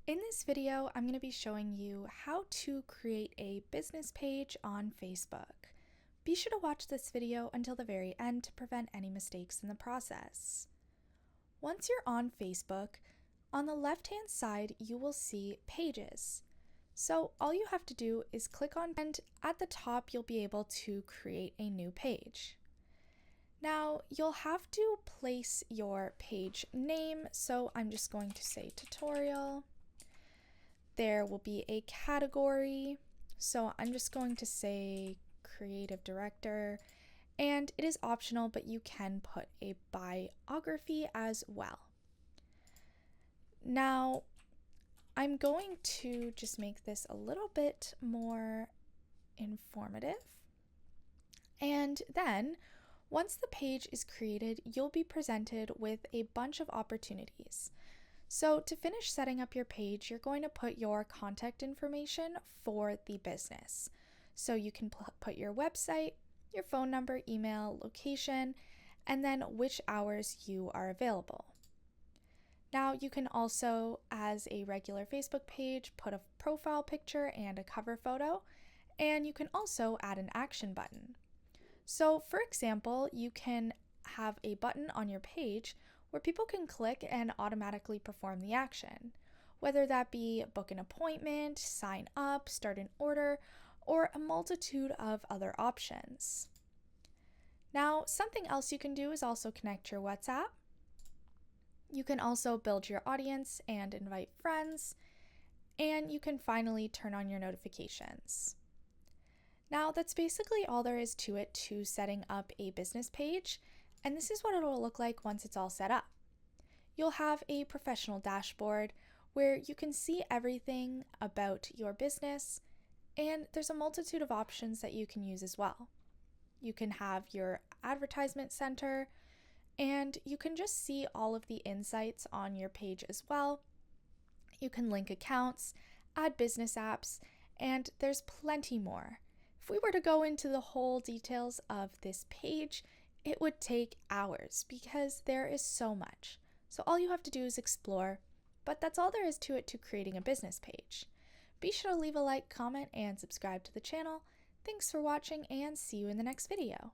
In this video, I'm going to be showing you how to create a business page on Facebook. Be sure to watch this video until the very end to prevent any mistakes in the process. Once you're on Facebook, on the left-hand side, you will see Pages. So all you have to do is click on, and at the top, you'll be able to create a new page. Now, you'll have to place your page name, so I'm just going to say tutorial. There will be a category, so I'm just going to say creative director, and it is optional, but you can put a biography as well. Now, I'm going to just make this a little bit more informative, and then once the page is created, you'll be presented with a bunch of opportunities. So to finish setting up your page, you're going to put your contact information for the business. So you can put your website, your phone number, email, location, and then which hours you are available. Now you can also, as a regular Facebook page, put a profile picture and a cover photo, and you can also add an action button. So for example, you can have a button on your page where people can click and automatically perform the action, whether that be book an appointment, sign up, start an order, or a multitude of other options. Now, something else you can do is also connect your WhatsApp. You can also build your audience and invite friends, and you can finally turn on your notifications. Now, that's basically all there is to it to setting up a business page. And this is what it will look like once it's all set up. You'll have a professional dashboard where you can see everything about your business, and there's a multitude of options that you can use as well. You can have your advertisement center, and you can just see all of the insights on your page as well. You can link accounts, add business apps, and there's plenty more. If we were to go into the whole details of this page, it would take hours because there is so much. So all you have to do is explore, but that's all there is to it to creating a business page. Be sure to leave a like, comment, and subscribe to the channel. Thanks for watching, and see you in the next video.